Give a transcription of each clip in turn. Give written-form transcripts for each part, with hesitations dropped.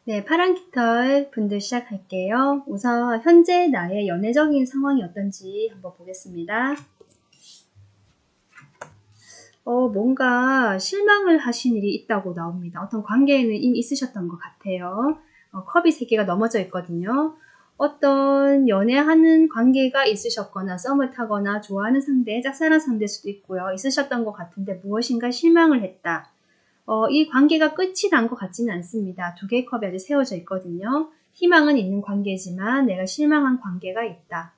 네, 파란 깃털 분들 시작할게요. 우선 현재 나의 연애적인 상황이 어떤지 한번 보겠습니다. 뭔가 실망을 하신 일이 있다고 나옵니다. 어떤 관계에는 이미 있으셨던 것 같아요. 컵이 3개가 넘어져 있거든요. 어떤 연애하는 관계가 있으셨거나 썸을 타거나 좋아하는 상대, 짝사랑 상대일 수도 있고요. 있으셨던 것 같은데 무엇인가 실망을 했다. 이 관계가 끝이 난 것 같지는 않습니다. 2개의 컵이 아직 세워져 있거든요. 희망은 있는 관계지만 내가 실망한 관계가 있다.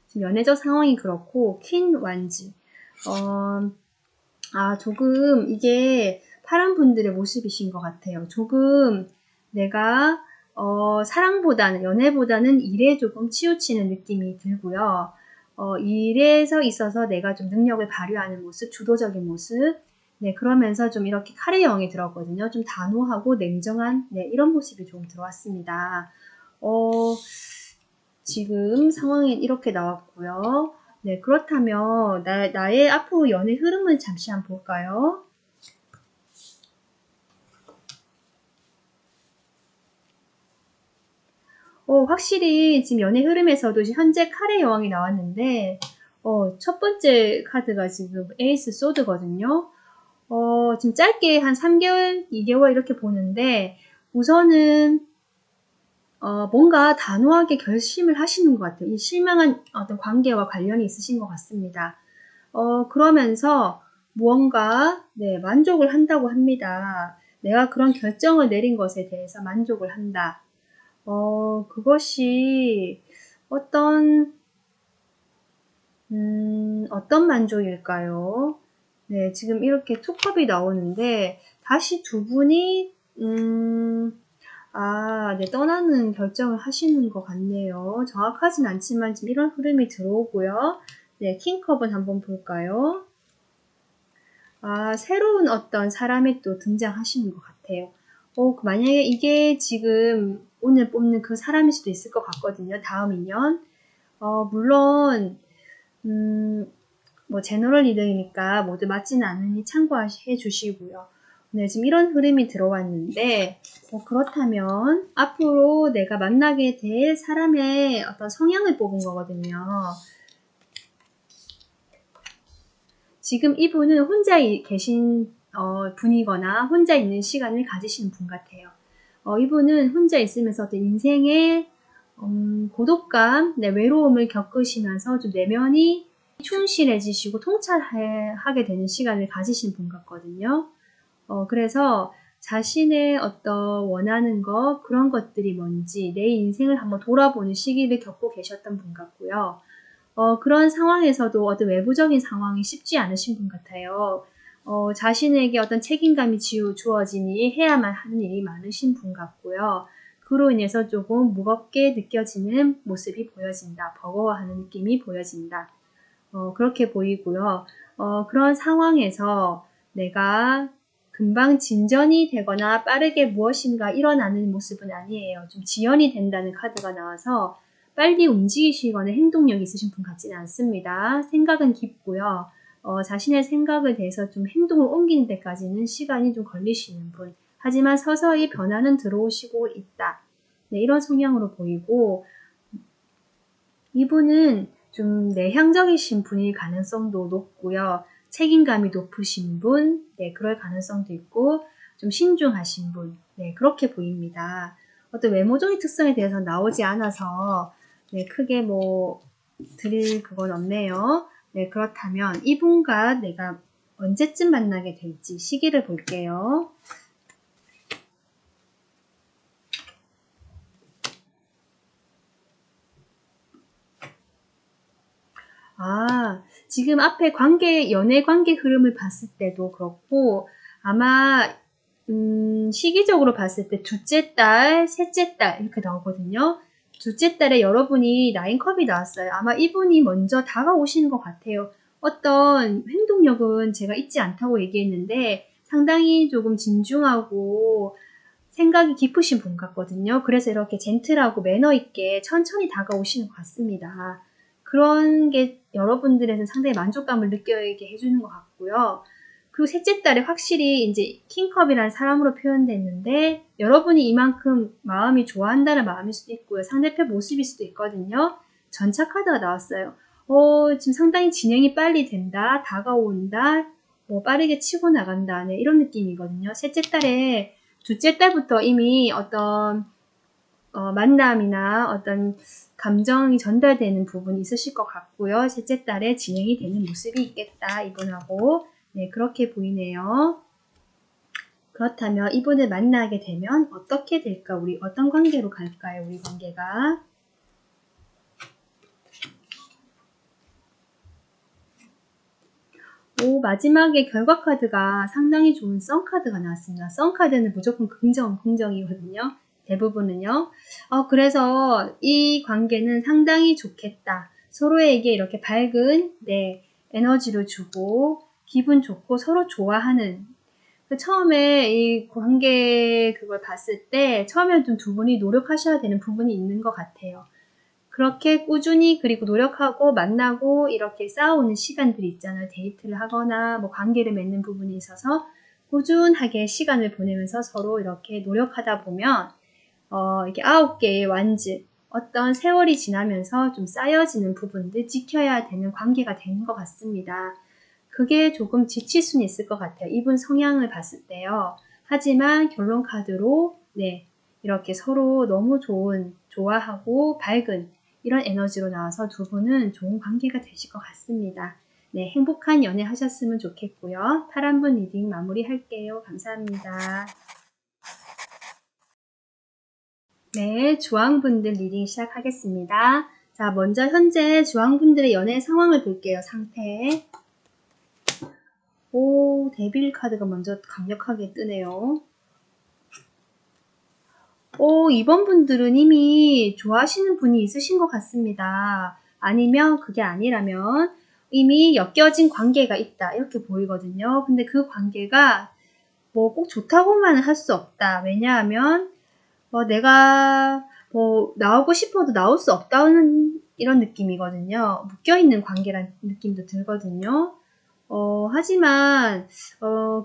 지금 연애적 상황이 그렇고 퀸 완즈. 조금 이게 파란 분들의 모습이신 것 같아요. 조금 내가 사랑보다는 연애보다는 일에 조금 치우치는 느낌이 들고요. 일에서 있어서 내가 좀 능력을 발휘하는 모습, 주도적인 모습. 네, 그러면서 좀 이렇게 카레 영이 들었거든요. 좀 단호하고 냉정한, 네, 이런 모습이 좀 들어왔습니다. 지금 상황이 이렇게 나왔고요. 네, 그렇다면 나의 앞으로 연애 흐름을 잠시 한번 볼까요? 확실히 지금 연애 흐름에서도 현재 카레 여왕이 나왔는데 첫 번째 카드가 지금 에이스 소드거든요. 지금 짧게 한 3개월, 2개월 이렇게 보는데 우선은 뭔가 단호하게 결심을 하시는 것 같아요. 이 실망한 어떤 관계와 관련이 있으신 것 같습니다. 그러면서 무언가 만족을 한다고 합니다. 내가 그런 결정을 내린 것에 대해서 만족을 한다. 그것이 어떤 만족일까요? 네, 지금 이렇게 투컵이 나오는데 다시 두 분이 떠나는 결정을 하시는 것 같네요. 정확하진 않지만 지금 이런 흐름이 들어오고요. 네, 킹컵은 한번 볼까요? 새로운 어떤 사람이 또 등장하시는 것 같아요. 만약에 이게 지금 오늘 뽑는 그 사람일 수도 있을 것 같거든요. 다음 인연. 물론, 제너럴 리딩이니까 모두 맞지는 않으니 참고해 주시고요. 네, 지금 이런 흐름이 들어왔는데, 그렇다면 앞으로 내가 만나게 될 사람의 어떤 성향을 뽑은 거거든요. 지금 이분은 혼자 계신 분이거나 혼자 있는 시간을 가지시는 분 같아요. 이분은 혼자 있으면서 어떤 인생의 고독감, 외로움을 겪으시면서 좀 내면이 충실해지시고 통찰하게 되는 시간을 가지신 분 같거든요. 그래서 자신의 어떤 원하는 것, 그런 것들이 뭔지 내 인생을 한번 돌아보는 시기를 겪고 계셨던 분 같고요. 그런 상황에서도 어떤 외부적인 상황이 쉽지 않으신 분 같아요. 자신에게 어떤 책임감이 주어지니 해야만 하는 일이 많으신 분 같고요. 그로 인해서 조금 무겁게 느껴지는 모습이 보여진다. 버거워하는 느낌이 보여진다. 그렇게 보이고요. 그런 상황에서 내가 금방 진전이 되거나 빠르게 무엇인가 일어나는 모습은 아니에요. 좀 지연이 된다는 카드가 나와서 빨리 움직이시거나 행동력이 있으신 분 같지는 않습니다. 생각은 깊고요. 자신의 생각에 대해서 좀 행동을 옮기는 데까지는 시간이 좀 걸리시는 분. 하지만 서서히 변화는 들어오시고 있다. 네, 이런 성향으로 보이고 이분은 좀 내향적이신 분일 가능성도 높고요. 책임감이 높으신 분, 네, 그럴 가능성도 있고 좀 신중하신 분, 네, 그렇게 보입니다. 어떤 외모적인 특성에 대해서 나오지 않아서 네, 크게 드릴 그건 없네요. 네, 그렇다면 이분과 내가 언제쯤 만나게 될지 시기를 볼게요. 지금 앞에 연애 관계 흐름을 봤을 때도 그렇고, 아마, 시기적으로 봤을 때 둘째 딸, 셋째 딸, 이렇게 나오거든요. 둘째 딸에 여러분이 나인컵이 나왔어요. 아마 이분이 먼저 다가오시는 것 같아요. 어떤 행동력은 제가 있지 않다고 얘기했는데, 상당히 조금 진중하고, 생각이 깊으신 분 같거든요. 그래서 이렇게 젠틀하고 매너 있게 천천히 다가오시는 것 같습니다. 그런 게 여러분들에게는 상당히 만족감을 느끼게 해주는 것 같고요. 그리고 셋째 달에 확실히 이제 킹컵이라는 사람으로 표현됐는데 여러분이 이만큼 마음이 좋아한다는 마음일 수도 있고요. 상대편 모습일 수도 있거든요. 전차 카드가 나왔어요. 지금 상당히 진행이 빨리 된다, 다가온다, 뭐 빠르게 치고 나간다, 네, 이런 느낌이거든요. 셋째 달에 둘째 달부터 이미 어떤 만남이나 어떤 감정이 전달되는 부분이 있으실 것 같고요. 셋째 달에 진행이 되는 모습이 있겠다, 이분하고. 네, 그렇게 보이네요. 그렇다면 이분을 만나게 되면 어떻게 될까? 우리 어떤 관계로 갈까요? 우리 관계가. 마지막에 결과 카드가 상당히 좋은 썬 카드가 나왔습니다. 썬 카드는 무조건 긍정이거든요. 대부분은요. 그래서 이 관계는 상당히 좋겠다. 서로에게 이렇게 밝은, 네, 에너지를 주고, 기분 좋고 서로 좋아하는. 처음에 이 관계 그걸 봤을 때, 처음에는 좀 두 분이 노력하셔야 되는 부분이 있는 것 같아요. 그렇게 꾸준히 그리고 노력하고 만나고 이렇게 쌓아오는 시간들이 있잖아요. 데이트를 하거나 뭐 관계를 맺는 부분이 있어서 꾸준하게 시간을 보내면서 서로 이렇게 노력하다 보면 이렇게 9개의 완즈, 어떤 세월이 지나면서 좀 쌓여지는 부분들 지켜야 되는 관계가 되는 것 같습니다. 그게 조금 지칠 수는 있을 것 같아요. 이분 성향을 봤을 때요. 하지만 결론 카드로 네, 이렇게 서로 너무 좋아하고 밝은 이런 에너지로 나와서 두 분은 좋은 관계가 되실 것 같습니다. 네, 행복한 연애 하셨으면 좋겠고요. 파란분 리딩 마무리할게요. 감사합니다. 네, 주황분들 리딩 시작하겠습니다. 자, 먼저 현재 주황분들의 연애 상황을 볼게요. 상태. 데빌 카드가 먼저 강력하게 뜨네요. 이번 분들은 이미 좋아하시는 분이 있으신 것 같습니다. 아니면 그게 아니라면 이미 엮여진 관계가 있다. 이렇게 보이거든요. 근데 그 관계가 뭐 꼭 좋다고만 할 수 없다. 왜냐하면 내가 뭐 나오고 싶어도 나올 수 없다는 이런 느낌이거든요. 묶여있는 관계라는 느낌도 들거든요. 하지만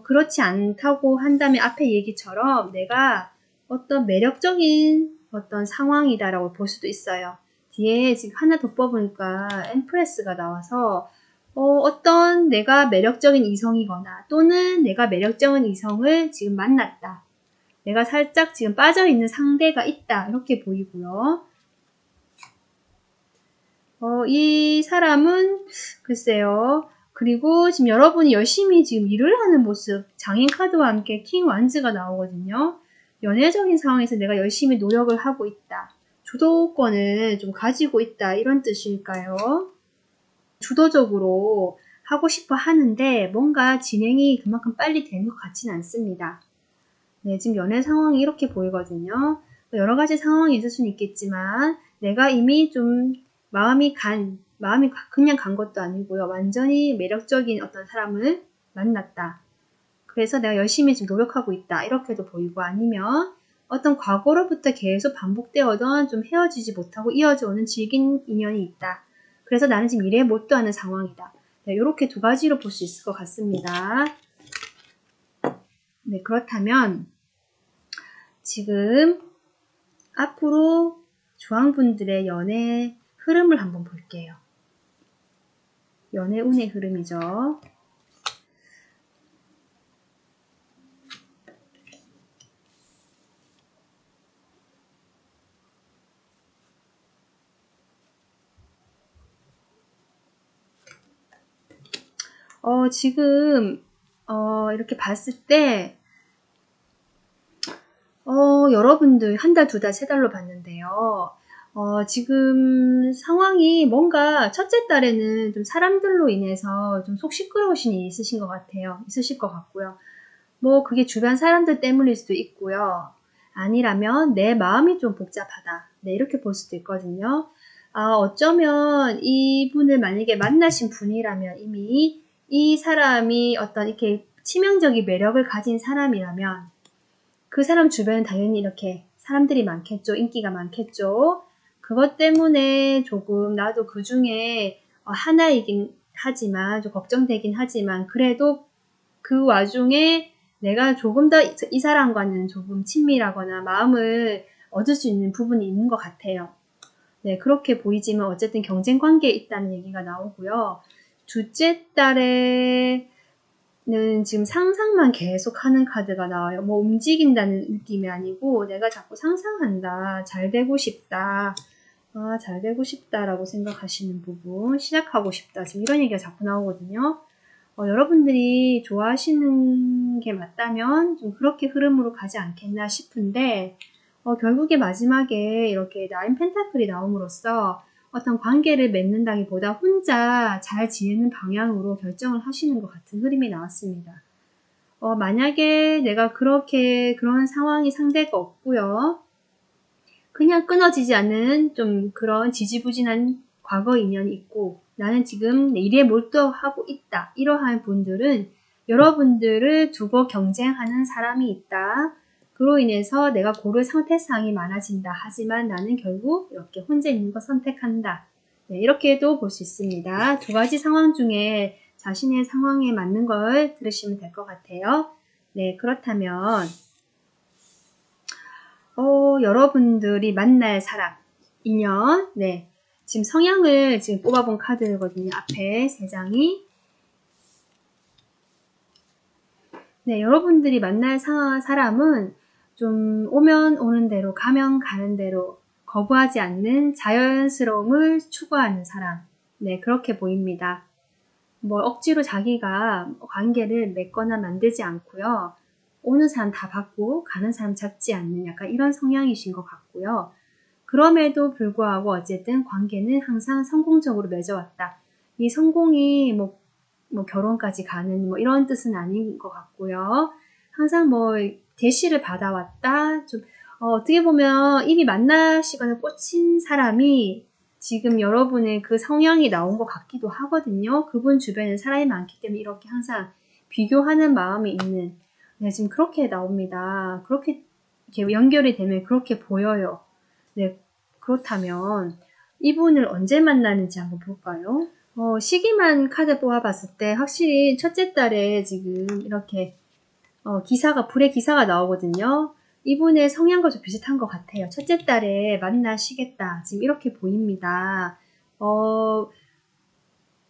그렇지 않다고 한다면 앞에 얘기처럼 내가 어떤 매력적인 어떤 상황이다라고 볼 수도 있어요. 뒤에 지금 하나 더 뽑으니까 엠프레스가 나와서 어떤 내가 매력적인 이성이거나 또는 내가 매력적인 이성을 지금 만났다. 내가 살짝 지금 빠져있는 상대가 있다. 이렇게 보이고요. 이 사람은 글쎄요. 그리고 지금 여러분이 열심히 지금 일을 하는 모습, 장인 카드와 함께 킹 완즈가 나오거든요. 연애적인 상황에서 내가 열심히 노력을 하고 있다. 주도권을 좀 가지고 있다. 이런 뜻일까요? 주도적으로 하고 싶어 하는데 뭔가 진행이 그만큼 빨리 되는 것 같지는 않습니다. 네, 지금 연애 상황이 이렇게 보이거든요. 여러 가지 상황이 있을 수는 있겠지만 내가 이미 좀 마음이 그냥 간 것도 아니고요. 완전히 매력적인 어떤 사람을 만났다. 그래서 내가 열심히 지금 노력하고 있다. 이렇게도 보이고 아니면 어떤 과거로부터 계속 반복되어던 좀 헤어지지 못하고 이어져 오는 질긴 인연이 있다. 그래서 나는 지금 이래 몰두하는 상황이다. 네, 이렇게 두 가지로 볼 수 있을 것 같습니다. 네, 그렇다면 지금 앞으로 주황분들의 연애 흐름을 한번 볼게요. 연애 운의 흐름이죠. 지금 이렇게 봤을 때 여러분들 한 달, 두 달, 세 달로 봤는데요. 지금 상황이 뭔가 첫째 달에는 좀 사람들로 인해서 좀 속 시끄러우신 일이 있으신 것 같아요. 있으실 것 같고요. 뭐 그게 주변 사람들 때문일 수도 있고요. 아니라면 내 마음이 좀 복잡하다. 네, 이렇게 볼 수도 있거든요. 어쩌면 이분을 만약에 만나신 분이라면 이미 이 사람이 어떤 이렇게 치명적인 매력을 가진 사람이라면 그 사람 주변은 당연히 이렇게 사람들이 많겠죠. 인기가 많겠죠. 그것 때문에 조금 나도 그 중에 하나이긴 하지만 좀 걱정되긴 하지만 그래도 그 와중에 내가 조금 더 이 사람과는 조금 친밀하거나 마음을 얻을 수 있는 부분이 있는 것 같아요. 네, 그렇게 보이지만 어쨌든 경쟁 관계에 있다는 얘기가 나오고요. 둘째 달에는 지금 상상만 계속 하는 카드가 나와요. 뭐 움직인다는 느낌이 아니고 내가 자꾸 상상한다. 잘 되고 싶다. 잘 되고 싶다라고 생각하시는 부분, 시작하고 싶다. 지금 이런 얘기가 자꾸 나오거든요. 여러분들이 좋아하시는 게 맞다면 좀 그렇게 흐름으로 가지 않겠나 싶은데, 결국에 마지막에 이렇게 나인 펜타클이 나옴으로써 어떤 관계를 맺는다기보다 혼자 잘 지내는 방향으로 결정을 하시는 것 같은 흐름이 나왔습니다. 만약에 내가 그런 상황이 상대가 없고요. 그냥 끊어지지 않는 좀 그런 지지부진한 과거 인연이 있고 나는 지금 내 일에 몰두하고 있다. 이러한 분들은 여러분들을 두고 경쟁하는 사람이 있다. 그로 인해서 내가 고를 선택사항이 많아진다. 하지만 나는 결국 이렇게 혼자 있는 거 선택한다. 네, 이렇게도 볼 수 있습니다. 두 가지 상황 중에 자신의 상황에 맞는 걸 들으시면 될 것 같아요. 네, 그렇다면 여러분들이 만날 사람, 인연, 네. 지금 성향을 지금 뽑아본 카드거든요. 앞에 3장이. 네, 여러분들이 만날 사람은 좀 오면 오는 대로, 가면 가는 대로, 거부하지 않는 자연스러움을 추구하는 사람. 네, 그렇게 보입니다. 뭐 억지로 자기가 관계를 맺거나 만들지 않고요. 오는 사람 다 받고 가는 사람 잡지 않는 약간 이런 성향이신 것 같고요. 그럼에도 불구하고 어쨌든 관계는 항상 성공적으로 맺어왔다. 이 성공이 뭐 결혼까지 가는 뭐 이런 뜻은 아닌 것 같고요. 항상 뭐 대시를 받아왔다. 좀 어떻게 보면 이미 만나시거나 꽂힌 사람이 지금 여러분의 그 성향이 나온 것 같기도 하거든요. 그분 주변에 사람이 많기 때문에 이렇게 항상 비교하는 마음이 있는, 네, 지금 그렇게 나옵니다. 그렇게 이렇게 연결이 되면 그렇게 보여요. 네, 그렇다면 이분을 언제 만나는지 한번 볼까요? 시기만 카드 뽑아봤을 때 확실히 첫째 달에 지금 이렇게 불의 기사가 나오거든요. 이분의 성향과 좀 비슷한 것 같아요. 첫째 달에 만나시겠다. 지금 이렇게 보입니다.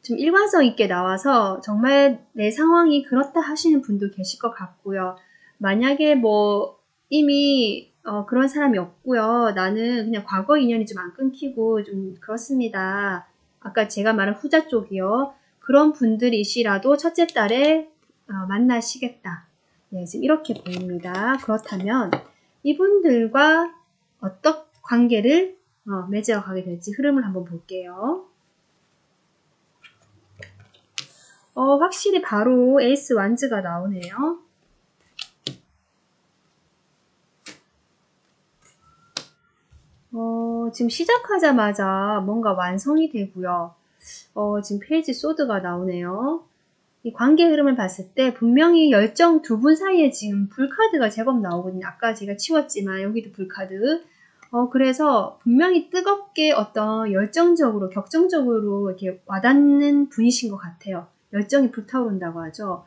좀 일관성 있게 나와서 정말 내 상황이 그렇다 하시는 분도 계실 것 같고요. 만약에 뭐 이미 그런 사람이 없고요. 나는 그냥 과거 인연이 좀 안 끊기고 좀 그렇습니다. 아까 제가 말한 후자 쪽이요. 그런 분들이시라도 첫째 달에 만나시겠다. 네, 지금 이렇게 보입니다. 그렇다면 이분들과 어떤 관계를 맺어가게 될지 흐름을 한번 볼게요. 확실히 바로 에이스 완즈가 나오네요. 지금 시작하자마자 뭔가 완성이 되고요. 지금 페이지 소드가 나오네요. 이 관계 흐름을 봤을 때 분명히 열정 두 분 사이에 지금 불카드가 제법 나오거든요. 아까 제가 치웠지만 여기도 불카드. 그래서 분명히 뜨겁게 어떤 열정적으로, 격정적으로 이렇게 와닿는 분이신 것 같아요. 열정이 불타오른다고 하죠.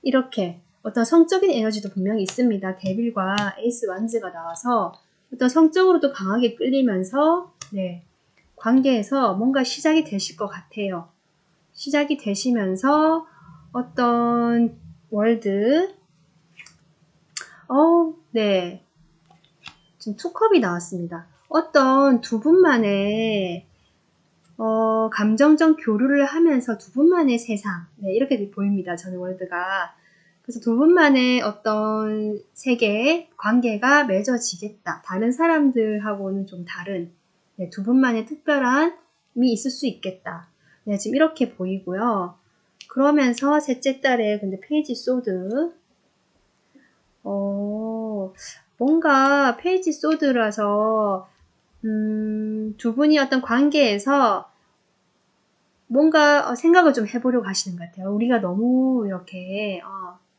이렇게 어떤 성적인 에너지도 분명히 있습니다. 데빌과 에이스 완즈가 나와서 어떤 성적으로도 강하게 끌리면서 네, 관계에서 뭔가 시작이 되실 것 같아요. 시작이 되시면서 어떤 월드 네, 지금 투컵이 나왔습니다. 어떤 두 분만의 감정적 교류를 하면서 두 분만의 세상, 네, 이렇게 보입니다. 저는 월드가. 그래서 두 분만의 어떤 세계, 관계가 맺어지겠다. 다른 사람들하고는 좀 다른, 네, 두 분만의 특별함이 있을 수 있겠다. 네, 지금 이렇게 보이고요. 그러면서 셋째 달에 근데 페이지 소드, 뭔가 페이지 소드라서, 두 분이 어떤 관계에서 뭔가 생각을 좀 해보려고 하시는 것 같아요. 우리가 너무 이렇게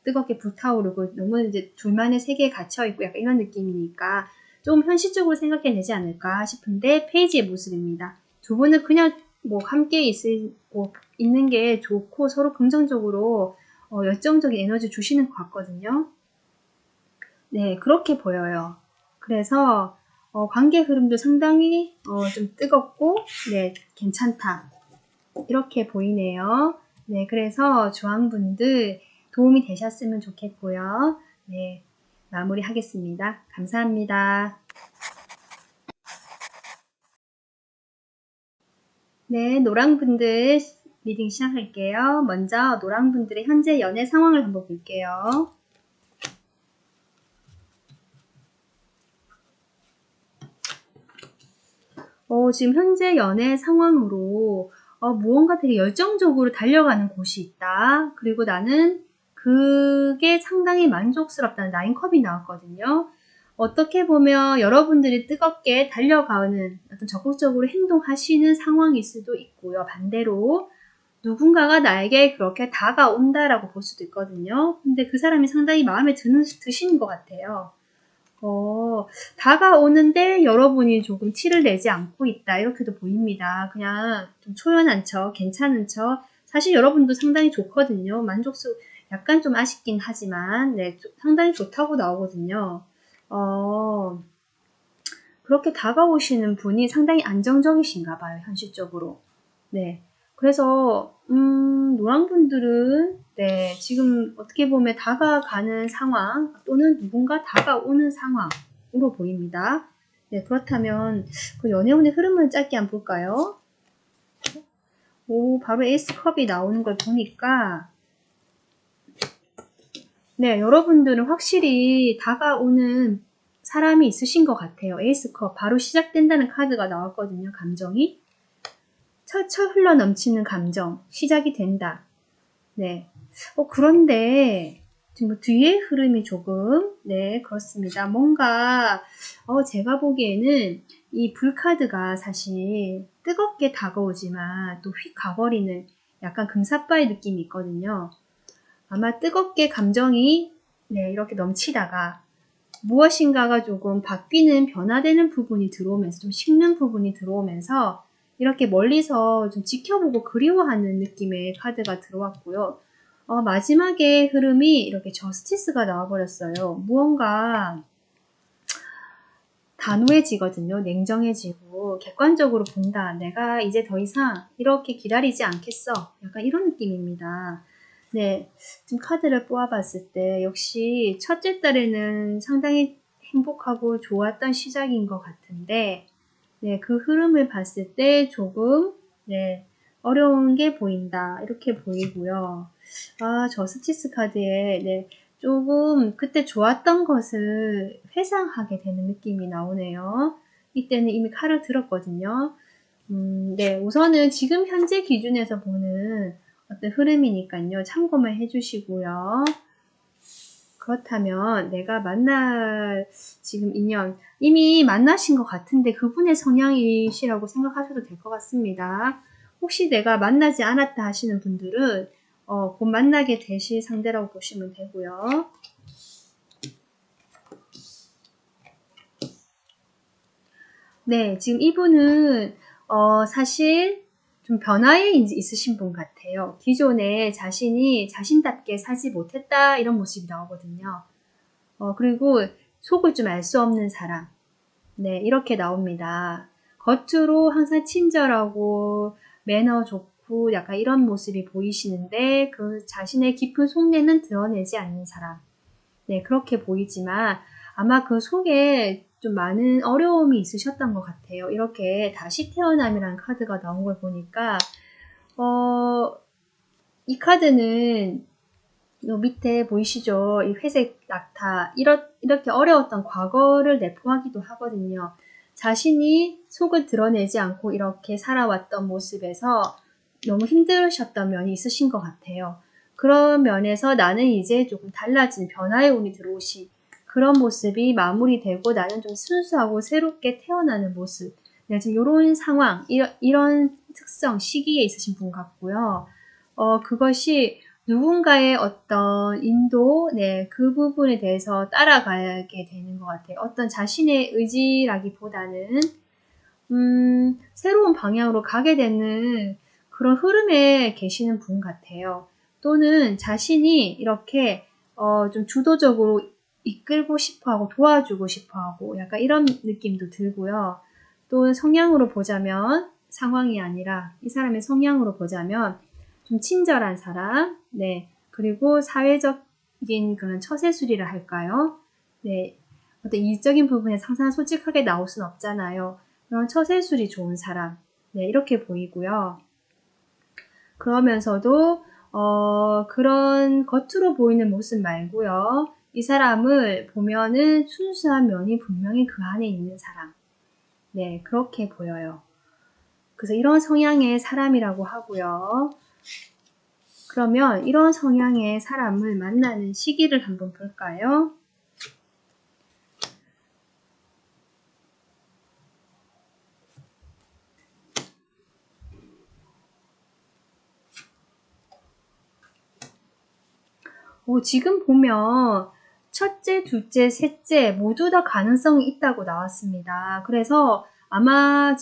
뜨겁게 불타오르고 너무 이제 둘만의 세계에 갇혀있고 약간 이런 느낌이니까 좀 현실적으로 생각해내지 않을까 싶은데 페이지의 모습입니다. 두 분은 그냥 뭐 함께 있는 게 좋고 서로 긍정적으로 열정적인 에너지 주시는 것 같거든요. 네, 그렇게 보여요. 그래서 관계 흐름도 상당히 좀 뜨겁고 네, 괜찮다. 이렇게 보이네요. 네, 그래서 주황분들 도움이 되셨으면 좋겠고요. 네, 마무리하겠습니다. 감사합니다. 네, 노랑분들 리딩 시작할게요. 먼저 노랑분들의 현재 연애 상황을 한번 볼게요. 지금 현재 연애 상황으로 무언가 되게 열정적으로 달려가는 곳이 있다. 그리고 나는 그게 상당히 만족스럽다는 9컵이 나왔거든요. 어떻게 보면 여러분들이 뜨겁게 달려가는 어떤 적극적으로 행동하시는 상황일 수도 있고요. 반대로 누군가가 나에게 그렇게 다가온다라고 볼 수도 있거든요. 근데 그 사람이 상당히 마음에 드시는 것 같아요. 다가오는데 여러분이 조금 티를 내지 않고 있다. 이렇게도 보입니다. 그냥 좀 초연한 척, 괜찮은 척. 사실 여러분도 상당히 좋거든요. 만족스 약간 좀 아쉽긴 하지만, 네, 상당히 좋다고 나오거든요. 그렇게 다가오시는 분이 상당히 안정적이신가 봐요. 현실적으로. 네. 그래서, 노랑분들은, 네, 지금 어떻게 보면 다가가는 상황 또는 누군가 다가오는 상황으로 보입니다. 네, 그렇다면 그 연애운의 흐름을 짧게 한번 볼까요? 바로 에이스컵이 나오는 걸 보니까, 네, 여러분들은 확실히 다가오는 사람이 있으신 것 같아요. 에이스컵, 바로 시작된다는 카드가 나왔거든요, 감정이. 철철 흘러 넘치는 감정, 시작이 된다. 네. 그런데, 지금 뒤에 흐름이 조금, 네, 그렇습니다. 뭔가, 제가 보기에는 이 불카드가 사실 뜨겁게 다가오지만 또 휙 가버리는 약간 금사빠의 느낌이 있거든요. 아마 뜨겁게 감정이, 네, 이렇게 넘치다가 무엇인가가 조금 바뀌는, 변화되는 부분이 들어오면서, 좀 식는 부분이 들어오면서 이렇게 멀리서 좀 지켜보고 그리워하는 느낌의 카드가 들어왔고요. 마지막에 흐름이 이렇게 저스티스가 나와버렸어요. 무언가 단호해지거든요. 냉정해지고 객관적으로 본다. 내가 이제 더 이상 이렇게 기다리지 않겠어. 약간 이런 느낌입니다. 네, 지금 카드를 뽑아봤을 때 역시 첫째 달에는 상당히 행복하고 좋았던 시작인 것 같은데 네, 그 흐름을 봤을 때 조금 네, 어려운 게 보인다. 이렇게 보이고요. 저스티스 카드에 네, 조금 그때 좋았던 것을 회상하게 되는 느낌이 나오네요. 이때는 이미 칼을 들었거든요. 네, 우선은 지금 현재 기준에서 보는 어떤 흐름이니까요. 참고만 해주시고요. 그렇다면 내가 만날 지금 인연 이미 만나신 것 같은데 그분의 성향이시라고 생각하셔도 될 것 같습니다. 혹시 내가 만나지 않았다 하시는 분들은 곧 만나게 되실 상대라고 보시면 되고요. 네, 지금 이분은 사실 좀 변화에 있으신 분 같아요. 기존에 자신이 자신답게 살지 못했다 이런 모습이 나오거든요. 그리고 속을 좀 알 수 없는 사람. 네, 이렇게 나옵니다. 겉으로 항상 친절하고 매너 좋고 약간 이런 모습이 보이시는데 그 자신의 깊은 속내는 드러내지 않는 사람. 네, 그렇게 보이지만 아마 그 속에 좀 많은 어려움이 있으셨던 것 같아요. 이렇게 다시 태어남이라는 카드가 나온 걸 보니까 이 카드는 요 밑에 보이시죠? 이 회색 낙타 이렇게 어려웠던 과거를 내포하기도 하거든요. 자신이 속을 드러내지 않고 이렇게 살아왔던 모습에서 너무 힘드셨던 면이 있으신 것 같아요. 그런 면에서 나는 이제 조금 달라진 변화의 운이 들어오시 그런 모습이 마무리되고 나는 좀 순수하고 새롭게 태어나는 모습. 네, 지금 이런 상황, 이런 특성, 시기에 있으신 분 같고요. 그것이 누군가의 어떤 인도, 네, 그 부분에 대해서 따라가게 되는 것 같아요. 어떤 자신의 의지라기보다는, 새로운 방향으로 가게 되는 그런 흐름에 계시는 분 같아요. 또는 자신이 이렇게 좀 주도적으로 이끌고 싶어하고 도와주고 싶어하고 약간 이런 느낌도 들고요. 또 성향으로 보자면 상황이 아니라 이 사람의 성향으로 보자면 좀 친절한 사람, 네, 그리고 사회적인 그런 처세술이라 할까요? 네, 어떤 이익적인 부분에서 항상 솔직하게 나올 순 없잖아요. 그런 처세술이 좋은 사람, 네, 이렇게 보이고요. 그러면서도 그런 겉으로 보이는 모습 말고요. 이 사람을 보면은 순수한 면이 분명히 그 안에 있는 사람. 네, 그렇게 보여요. 그래서 이런 성향의 사람이라고 하고요. 그러면 이런 성향의 사람을 만나는 시기를 한번 볼까요? 지금 보면 첫째, 둘째, 셋째 모두 다 가능성이 있다고 나왔습니다. 그래서 아마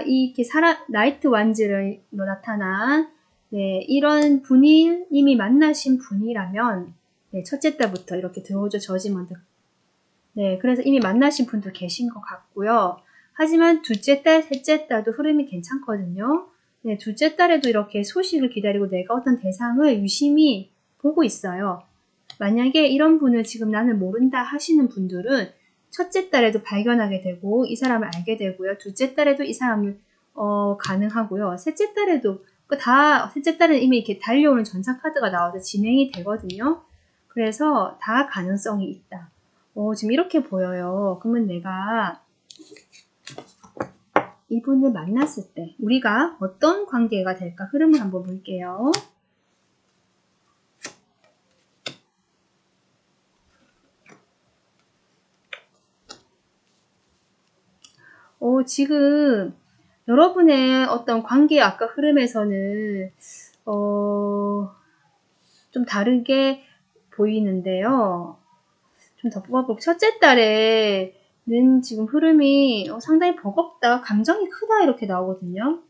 이렇게 나이트 완즈로 나타난 네, 이런 분이 이미 만나신 분이라면 네, 첫째 딸부터 이렇게 들어오죠. 저지먼트. 네, 그래서 이미 만나신 분도 계신 것 같고요. 하지만 둘째 딸, 셋째 딸도 흐름이 괜찮거든요. 네, 둘째 딸에도 이렇게 소식을 기다리고 내가 어떤 대상을 유심히 보고 있어요. 만약에 이런 분을 지금 나는 모른다 하시는 분들은 첫째 딸에도 발견하게 되고 이 사람을 알게 되고요. 둘째 딸에도 이 사람을 가능하고요. 셋째 딸에도 셋째 딸은 이미 이렇게 달려오는 전사 카드가 나와서 진행이 되거든요. 그래서 다 가능성이 있다. 지금 이렇게 보여요. 그러면 내가 이분을 만났을 때 우리가 어떤 관계가 될까 흐름을 한번 볼게요. 지금 여러분의 어떤 관계 아까 흐름에서는 좀 다르게 보이는데요. 좀 더 뽑아볼게요. 첫째 딸에는 지금 흐름이 상당히 버겁다, 감정이 크다 이렇게 나오거든요.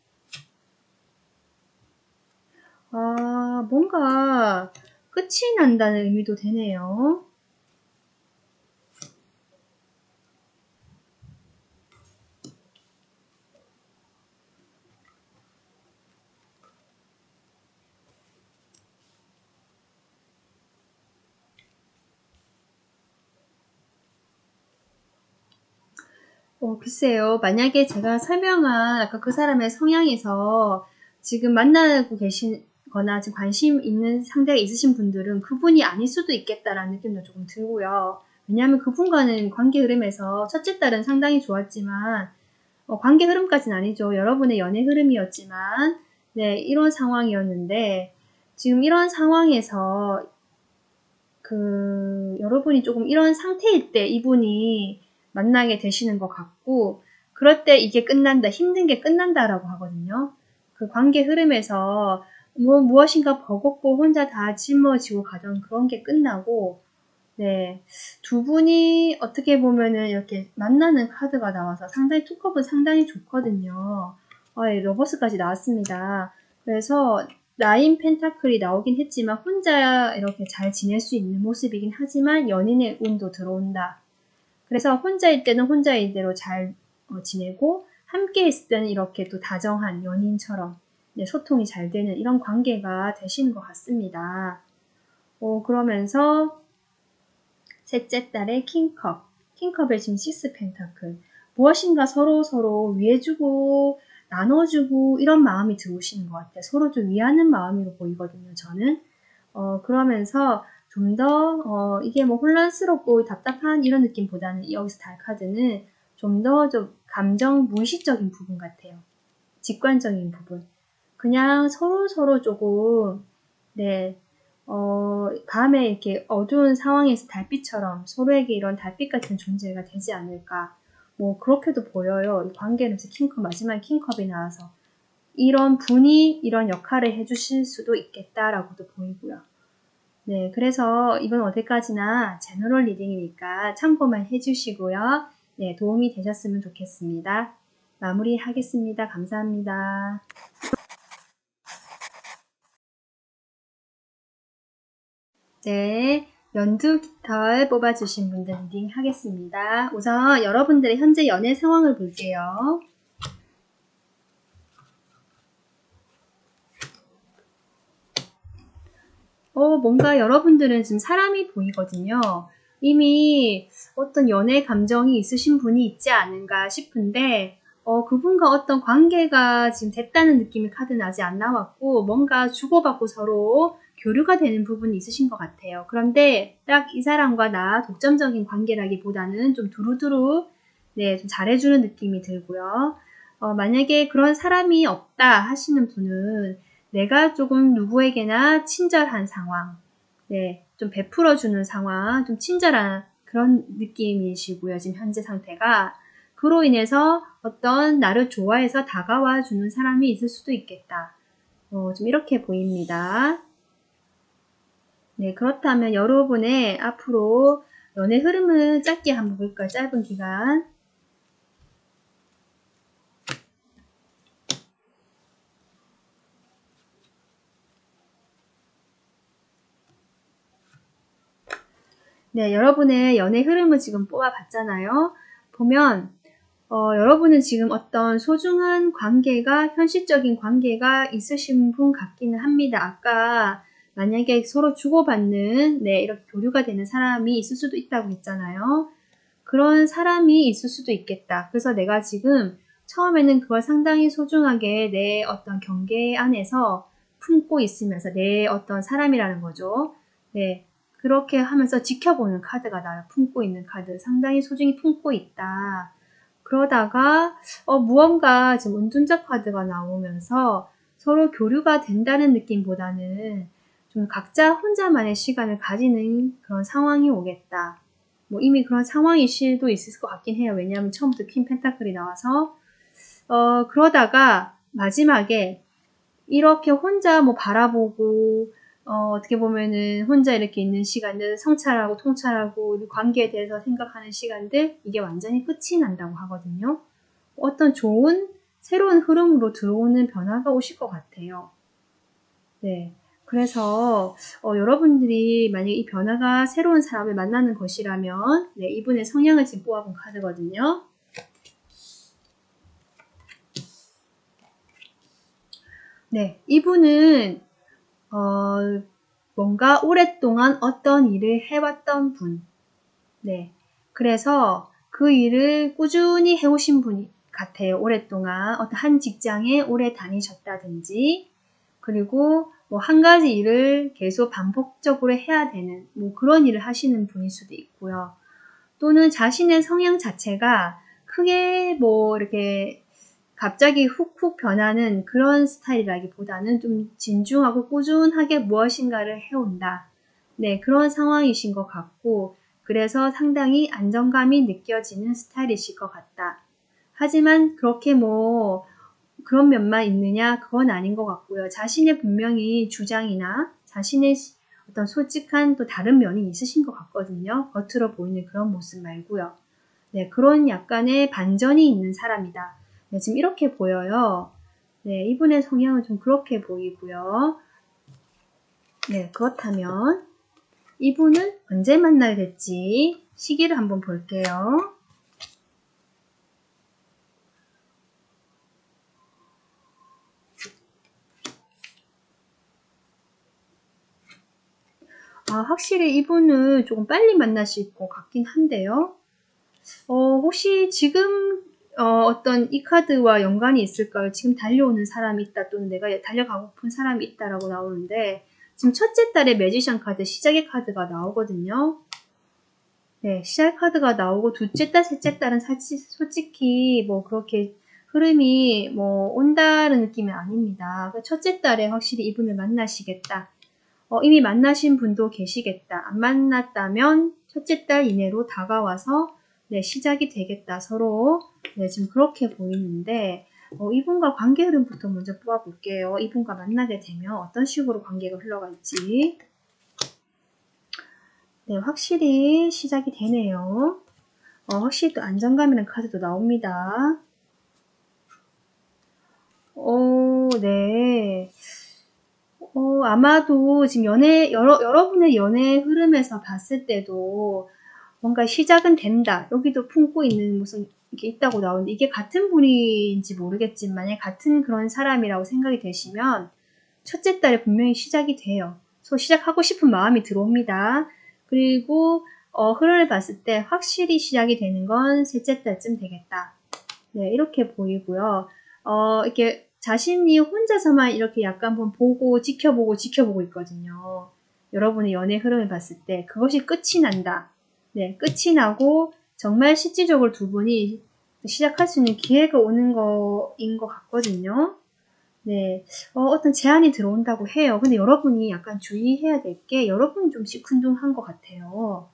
뭔가 끝이 난다는 의미도 되네요. 글쎄요. 만약에 제가 설명한 아까 그 사람의 성향에서 지금 만나고 계시거나 지금 관심 있는 상대가 있으신 분들은 그분이 아닐 수도 있겠다라는 느낌도 조금 들고요. 왜냐하면 그분과는 관계 흐름에서 첫째 딸은 상당히 좋았지만 관계 흐름까지는 아니죠. 여러분의 연애 흐름이었지만 네, 이런 상황이었는데 지금 이런 상황에서 여러분이 조금 이런 상태일 때 이분이 만나게 되시는 것 같고 그럴 때 이게 끝난다, 힘든 게 끝난다라고 하거든요. 그 관계 흐름에서 무엇인가 버겁고 혼자 다 짊어지고 가던 그런 게 끝나고 네, 두 분이 어떻게 보면은 이렇게 만나는 카드가 나와서 상당히 투컵은 상당히 좋거든요. 러버스까지 나왔습니다. 그래서 나인 펜타클이 나오긴 했지만 혼자 이렇게 잘 지낼 수 있는 모습이긴 하지만 연인의 운도 들어온다. 그래서 혼자일 때는 혼자일 대로 잘 지내고 함께 있을 때는 이렇게 또 다정한 연인처럼 네, 소통이 잘 되는 이런 관계가 되시는 것 같습니다. 그러면서 셋째 딸의 킹컵. 킹컵의 지금 식스 펜타클. 무엇인가 서로 위해주고 나눠주고 이런 마음이 들어오시는 것 같아요. 서로 좀 위하는 마음으로 보이거든요, 저는. 그러면서 좀 더, 이게 뭐 혼란스럽고 답답한 이런 느낌보다는 여기서 달 카드는 좀 더 좀 감정 무의식적인 부분 같아요. 직관적인 부분. 그냥 서로 조금, 네, 밤에 이렇게 어두운 상황에서 달빛처럼 서로에게 이런 달빛 같은 존재가 되지 않을까. 뭐, 그렇게도 보여요. 이 관계는 킹컵, 마지막 킹컵이 나와서. 이런 분이 이런 역할을 해주실 수도 있겠다라고도 보이고요. 네, 그래서 이건 어디까지나 제너럴 리딩이니까 참고만 해주시고요. 네, 도움이 되셨으면 좋겠습니다. 마무리하겠습니다. 감사합니다. 네, 연두 깃털 뽑아주신 분들 리딩 하겠습니다. 우선 여러분들의 현재 연애 상황을 볼게요. 뭔가 여러분들은 지금 사람이 보이거든요. 이미 어떤 연애 감정이 있으신 분이 있지 않은가 싶은데, 그분과 어떤 관계가 지금 됐다는 느낌의 카드는 아직 안 나왔고, 뭔가 주고받고 서로 교류가 되는 부분이 있으신 것 같아요. 그런데 딱 이 사람과 나 독점적인 관계라기보다는 좀 두루두루, 네, 좀 잘해주는 느낌이 들고요. 만약에 그런 사람이 없다 하시는 분은 내가 조금 누구에게나 친절한 상황, 네, 좀 베풀어주는 상황, 좀 친절한 그런 느낌이시고요. 지금 현재 상태가. 그로 인해서 어떤 나를 좋아해서 다가와 주는 사람이 있을 수도 있겠다. 좀 이렇게 보입니다. 네, 그렇다면 여러분의 앞으로 연애 흐름을 짧게 한번 볼까요? 짧은 기간. 네, 여러분의 연애 흐름을 지금 뽑아봤잖아요. 보면 여러분은 지금 어떤 소중한 관계가, 현실적인 관계가 있으신 분 같기는 합니다. 아까 만약에 서로 주고받는, 네, 이렇게 교류가 되는 사람이 있을 수도 있다고 했잖아요. 그런 사람이 있을 수도 있겠다. 그래서 내가 지금 처음에는 그걸 상당히 소중하게 내 어떤 경계 안에서 품고 있으면서 내 어떤 사람이라는 거죠. 네. 그렇게 하면서 지켜보는 카드가 나를 품고 있는 카드. 상당히 소중히 품고 있다. 그러다가 무언가 지금 은둔자 카드가 나오면서 서로 교류가 된다는 느낌보다는 좀 각자 혼자만의 시간을 가지는 그런 상황이 오겠다. 뭐 이미 그런 상황일 수도 있을 것 같긴 해요. 왜냐하면 처음부터 퀸 펜타클이 나와서 그러다가 마지막에 이렇게 혼자 뭐 바라보고 어떻게 보면은 혼자 이렇게 있는 시간들, 성찰하고 통찰하고 우리 관계에 대해서 생각하는 시간들, 이게 완전히 끝이 난다고 하거든요. 어떤 좋은 새로운 흐름으로 들어오는 변화가 오실 것 같아요. 네. 그래서 여러분들이 만약에 이 변화가 새로운 사람을 만나는 것이라면, 네, 이분의 성향을 지금 뽑아본 카드거든요. 네, 이분은 뭔가 오랫동안 어떤 일을 해왔던 분. 네. 그래서 그 일을 꾸준히 해오신 분 같아요. 오랫동안 어떤 한 직장에 오래 다니셨다든지, 그리고 뭐 한 가지 일을 계속 반복적으로 해야 되는 뭐 그런 일을 하시는 분일 수도 있고요. 또는 자신의 성향 자체가 크게 뭐 이렇게 갑자기 훅훅 변하는 그런 스타일이라기보다는 좀 진중하고 꾸준하게 무엇인가를 해온다. 네, 그런 상황이신 것 같고, 그래서 상당히 안정감이 느껴지는 스타일이실 것 같다. 하지만 그렇게 뭐 그런 면만 있느냐? 그건 아닌 것 같고요. 자신의 분명히 주장이나 자신의 어떤 솔직한 또 다른 면이 있으신 것 같거든요. 겉으로 보이는 그런 모습 말고요. 네, 그런 약간의 반전이 있는 사람이다. 네, 지금 이렇게 보여요. 네, 이분의 성향은 좀 그렇게 보이고요. 네, 그렇다면 이분은 언제 만나게 될지 시기를 한번 볼게요. 확실히 이분은 조금 빨리 만나실 것 같긴 한데요. 혹시 지금 어떤 이 카드와 연관이 있을까요? 지금 달려오는 사람이 있다, 또는 내가 달려가고픈 사람이 있다라고 나오는데, 지금 첫째 달에 매지션 카드, 시작의 카드가 나오거든요. 네, 시작 카드가 나오고, 둘째 달, 셋째 달은 솔직히 뭐 그렇게 흐름이 뭐 온다는 느낌이 아닙니다. 첫째 달에 확실히 이분을 만나시겠다. 이미 만나신 분도 계시겠다. 안 만났다면 첫째 달 이내로 다가와서 네, 시작이 되겠다. 서로 네, 지금 그렇게 보이는데 이분과 관계 흐름부터 먼저 뽑아볼게요. 이분과 만나게 되면 어떤 식으로 관계가 흘러갈지. 네, 확실히 시작이 되네요. 확실히 또 안정감이라는 카드도 나옵니다. 네. 아마도 지금 여러분의 연애 흐름에서 봤을 때도 뭔가 시작은 된다. 여기도 품고 있는 무슨 게 있다고 나오는데 이게 같은 분인지 모르겠지만 만약 같은 그런 사람이라고 생각이 되시면 첫째 달에 분명히 시작이 돼요. 시작하고 싶은 마음이 들어옵니다. 그리고 흐름을 봤을 때 확실히 시작이 되는 건 셋째 달쯤 되겠다. 네, 이렇게 보이고요. 이렇게 자신이 혼자서만 이렇게 약간 보고 지켜보고 있거든요. 여러분의 연애 흐름을 봤을 때 그것이 끝이 난다. 네, 끝이 나고 정말 실질적으로 두 분이 시작할 수 있는 기회가 오는 거인 것 같거든요. 네, 어떤 제안이 들어온다고 해요. 근데 여러분이 약간 주의해야 될 게 여러분이 좀 시큰둥한 것 같아요.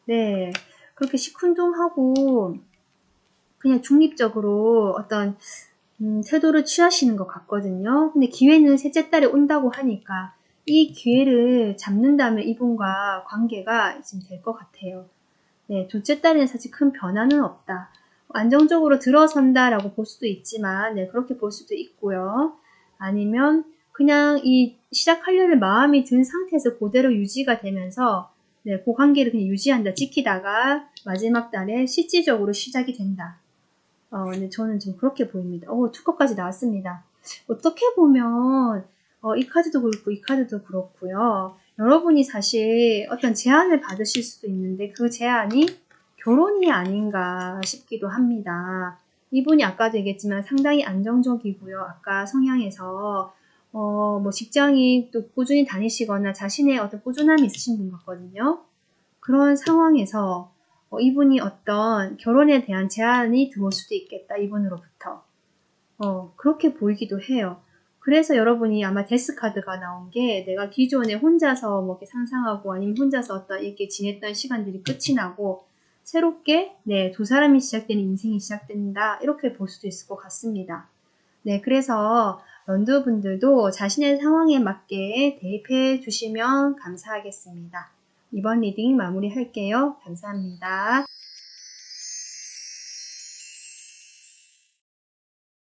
네, 그렇게 시큰둥하고 그냥 중립적으로 어떤 태도를 취하시는 것 같거든요. 근데 기회는 셋째 달에 온다고 하니까 이 기회를 잡는다면 이분과 관계가 지금 될 것 같아요. 네, 둘째 달에는 사실 큰 변화는 없다. 안정적으로 들어선다라고 볼 수도 있지만, 네, 그렇게 볼 수도 있고요. 아니면 그냥 이 시작하려는 마음이 든 상태에서 그대로 유지가 되면서, 네, 그 관계를 그냥 유지한다, 지키다가 마지막 달에 실질적으로 시작이 된다. 근데 저는 지금 그렇게 보입니다. 투커까지 나왔습니다. 어떻게 보면, 이 카드도 그렇고, 이 카드도 그렇고요. 여러분이 사실 어떤 제안을 받으실 수도 있는데, 그 제안이 결혼이 아닌가 싶기도 합니다. 이분이 아까도 얘기했지만 상당히 안정적이고요. 아까 성향에서, 직장이 또 꾸준히 다니시거나 자신의 어떤 꾸준함이 있으신 분 같거든요. 그런 상황에서 이분이 어떤 결혼에 대한 제안이 들어올 수도 있겠다. 이분으로부터. 그렇게 보이기도 해요. 그래서 여러분이 아마 데스 카드가 나온 게 내가 기존에 혼자서 뭐 이렇게 상상하고 아니면 혼자서 어떤 이렇게 지냈던 시간들이 끝이 나고 새롭게 두 사람이 시작되는 인생이 시작된다. 이렇게 볼 수도 있을 것 같습니다. 네, 그래서 런두분들도 자신의 상황에 맞게 대입해 주시면 감사하겠습니다. 이번 리딩 마무리할게요. 감사합니다.